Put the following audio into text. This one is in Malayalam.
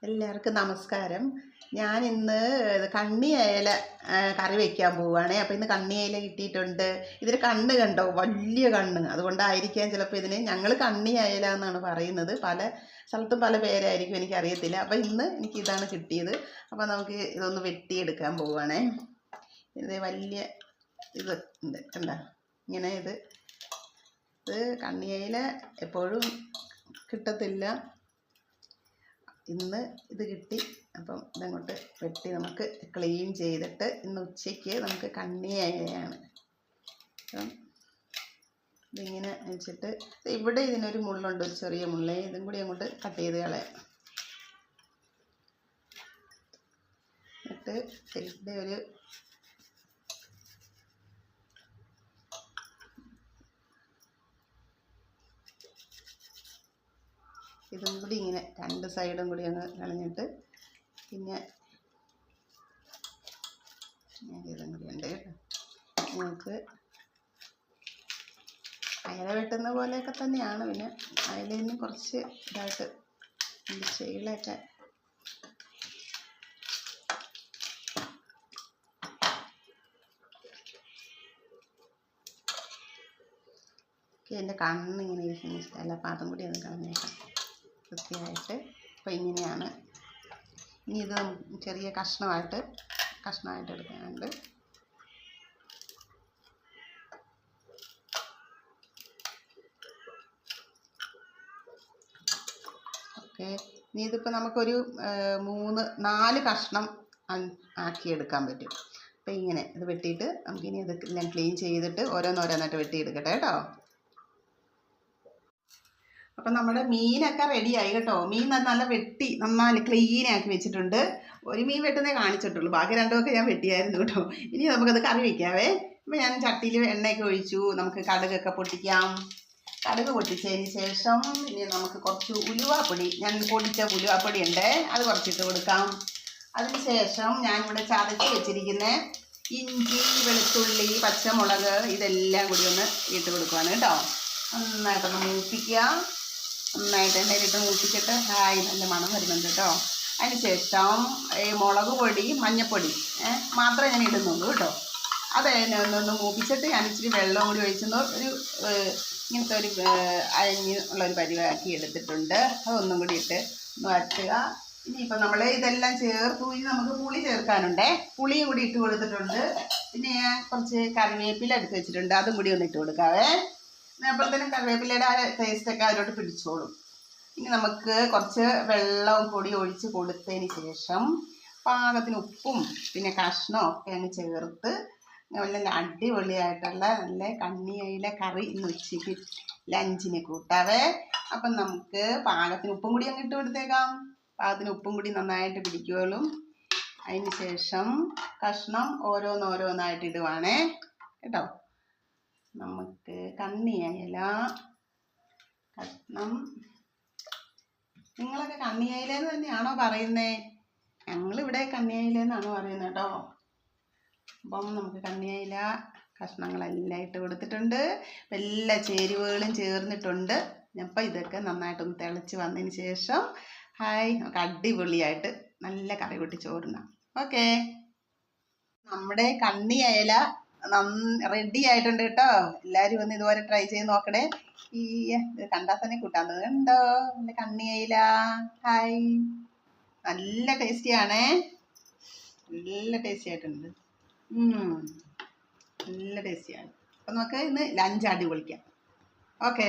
എല്ലാവർക്കും നമസ്കാരം. ഞാൻ ഇന്ന് കണ്ണിയല കറി വയ്ക്കാൻ പോവുകയാണേ. അപ്പോൾ ഇന്ന് കണ്ണിയല കിട്ടിയിട്ടുണ്ട്. ഇതിന് കണ്ണ് കണ്ടോ, വലിയ കണ്ണ്. അതുകൊണ്ടായിരിക്കാം ചിലപ്പോൾ ഇതിന് ഞങ്ങൾ കണ്ണിയല എന്നാണ് പറയുന്നത്. പല സ്ഥലത്തും പല പേരായിരിക്കും, എനിക്കറിയത്തില്ല. അപ്പോൾ ഇന്ന് എനിക്ക് ഇതാണ് കിട്ടിയത്. അപ്പോൾ നമുക്ക് ഇതൊന്ന് വെട്ടിയെടുക്കാൻ പോവുകയാണേ. ഇത് വലിയ ഇത് ഉണ്ട് കണ്ട, ഇങ്ങനെ ഇത് കണ്ണിയല എപ്പോഴും കിട്ടത്തില്ല. ഇന്ന് ഇത് കിട്ടി. അപ്പം ഇതങ്ങോട്ട് വെട്ടി നമുക്ക് ക്ലീൻ ചെയ്തിട്ട് ഇന്ന് ഉച്ചയ്ക്ക് നമുക്ക് കണ്ണിയലയാണ്. അപ്പം ഇതിങ്ങനെ വെച്ചിട്ട് ഇവിടെ ഇതിനൊരു മുള്ളുണ്ട്, ഒരു ചെറിയ മുള്ളേ. ഇതും കൂടി അങ്ങോട്ട് കട്ട് ചെയ്ത് കളയാം. എന്നിട്ട് ഇവിടെ ഒരു ഇതും കൂടി ഇങ്ങനെ രണ്ട് സൈഡും കൂടി അങ്ങ് കളഞ്ഞിട്ട് പിന്നെ ഇതും കൂടി ഉണ്ട് കേട്ടോ. നമുക്ക് അയല വെട്ടുന്ന പോലെയൊക്കെ തന്നെയാണ്. പിന്നെ അയലയിൽ നിന്ന് കുറച്ച് ഇതായിട്ട് ചെയിലൊക്കെ എൻ്റെ കണ്ണിങ്ങനെ ഇരിക്കുന്ന ഇഷ്ടമല്ല. അപ്പം അതും കൂടി ഒന്ന് കളഞ്ഞേക്കാം വൃത്തിയായിട്ട്. അപ്പോൾ ഇങ്ങനെയാണ്. ഇനി ഇത് ചെറിയ കഷ്ണമായിട്ട് എടുക്കാനുണ്ട്. ഓക്കെ, ഇനി ഇതിപ്പോൾ നമുക്കൊരു 3-4 കഷ്ണം ആക്കിയെടുക്കാൻ പറ്റും. അപ്പോൾ ഇങ്ങനെ ഇത് വെട്ടിയിട്ട് നമുക്കിനി ഇതെല്ലാം ക്ലീൻ ചെയ്തിട്ട് ഓരോന്നോരോന്നായിട്ട് വെട്ടിയെടുക്കട്ടെ കേട്ടോ. അപ്പം നമ്മുടെ മീനൊക്കെ റെഡിയായി കേട്ടോ. മീൻ നല്ല വെട്ടി നന്നായി ക്ലീനാക്കി വെച്ചിട്ടുണ്ട്. ഒരു മീൻ വെട്ടുന്നേ കാണിച്ചിട്ടുള്ളൂ, ബാക്കി രണ്ടുമൊക്കെ ഞാൻ വെട്ടിയായിരുന്നു കേട്ടോ. ഇനി നമുക്കത് കറി വയ്ക്കാവേ. അപ്പോൾ ഞാൻ ചട്ടിയിൽ എണ്ണയൊക്കെ ഒഴിച്ചു. നമുക്ക് കടുകൊക്കെ പൊട്ടിക്കാം. കടുക് പൊട്ടിച്ചതിന് ശേഷം ഇനി നമുക്ക് കുറച്ച് ഉലുവാപ്പൊടി, ഞാൻ പൊടിച്ച ഉലുവാപ്പൊടി ഉണ്ട്, അത് കുറച്ചിട്ട് കൊടുക്കാം. അതിന് ശേഷം ഞാനിവിടെ ചതച്ച് വെച്ചിരിക്കുന്ന ഇഞ്ചി, വെളുത്തുള്ളി, പച്ചമുളക് ഇതെല്ലാം കൂടി ഒന്ന് ഇട്ട് കൊടുക്കുവാണ് കേട്ടോ. നന്നായിട്ടൊന്ന് മൂപ്പിക്കുക. നന്നായിട്ട് എണ്ണയിലിട്ട് മൂപ്പിച്ചിട്ട് നല്ല മണം വരുന്നുണ്ട് കേട്ടോ. അതിന് ശേഷം മുളക് പൊടി, മഞ്ഞൾപ്പൊടി മാത്രമേ ഞാൻ ഇടുന്നുള്ളൂ കേട്ടോ. അത് ഒന്ന് മൂപ്പിച്ചിട്ട് ഞാൻ ഇച്ചിരി വെള്ളം കൂടി ഒഴിച്ചെന്ന് ഒരു ഇങ്ങനത്തെ ഒരു അയഞ്ഞുള്ളൊരു പരിവാക്കി എടുത്തിട്ടുണ്ട്. അതൊന്നും കൂടി ഇട്ട് ഒന്ന് വറ്റുക. ഇനിയിപ്പോൾ നമ്മൾ ഇതെല്ലാം ചേർത്തു. ഇനി നമുക്ക് പുളി ചേർക്കാനുണ്ടേ. പുളിയും കൂടി ഇട്ട് കൊടുത്തിട്ടുണ്ട്. പിന്നെ ഞാൻ കുറച്ച് കറിവേപ്പില എടുത്ത് വെച്ചിട്ടുണ്ട്, അതും കൂടി ഒന്ന് ഇട്ട് കൊടുക്കാവേ. അപ്പോഴത്തേനും കറിവേപ്പിലയുടെ ആ ടേസ്റ്റൊക്കെ അതിലോട്ട് പിടിച്ചോളും. ഇനി നമുക്ക് കുറച്ച് വെള്ളവും പൊടി ഒഴിച്ച് കൊടുത്തതിന് ശേഷം പാകത്തിന് ഉപ്പും പിന്നെ കഷ്ണവും ഒക്കെ അങ്ങ് ചേർത്ത് നല്ല അടിപൊളിയായിട്ടുള്ള നല്ല കണ്ണിയല കറി ഇന്ന് ഉച്ചയ്ക്ക് ലഞ്ചിന് കൂട്ടാവേ. അപ്പം നമുക്ക് പാകത്തിന് ഉപ്പും കൂടി അങ്ങ് ഇട്ട് കൊടുത്തേക്കാം. പാകത്തിന് ഉപ്പും കൂടി നന്നായിട്ട് പിടിക്കുകയുള്ളൂ. അതിന് ശേഷം കഷ്ണം ഓരോന്നോരോന്നായിട്ട് ഇടുവാണേ കേട്ടോ. നമുക്ക് കണ്ണിയല കഷ്ണം, നിങ്ങളൊക്കെ കണ്ണിയയിലെന്ന് തന്നെയാണോ പറയുന്നത്? ഞങ്ങളിവിടെ കണ്ണിയയിലെന്നാണ് പറയുന്നത് കേട്ടോ. അപ്പം നമുക്ക് കണ്ണിയല കഷ്ണങ്ങളെല്ലാം ഇട്ട് കൊടുത്തിട്ടുണ്ട്. എല്ലാ ചേരുവകളും ചേർന്നിട്ടുണ്ട്. അപ്പം ഇതൊക്കെ നന്നായിട്ടൊന്ന് തിളച്ച് വന്നതിന് ശേഷം നമുക്ക് അടിപൊളിയായിട്ട് നല്ല കറി കൂട്ടി ചോറുണ്ണാം. ഓക്കെ, നമ്മുടെ കണ്ണിയല റെഡി ആയിട്ടുണ്ട് കേട്ടോ. എല്ലാവരും ഒന്ന് ഇതുപോലെ ട്രൈ ചെയ്ത് നോക്കണേ. ഇത് കണ്ടാൽ തന്നെ കൂട്ടാൻ തോന്നുന്നുണ്ടോ? എൻ്റെ കണ്ണിയല നല്ല ടേസ്റ്റിയാണേ. നല്ല ടേസ്റ്റി ആയിട്ടുണ്ട്. നല്ല ടേസ്റ്റിയാണ്. അപ്പം നമുക്ക് ഇന്ന് ലഞ്ച് അടിപൊളിക്കാം. ഓക്കെ.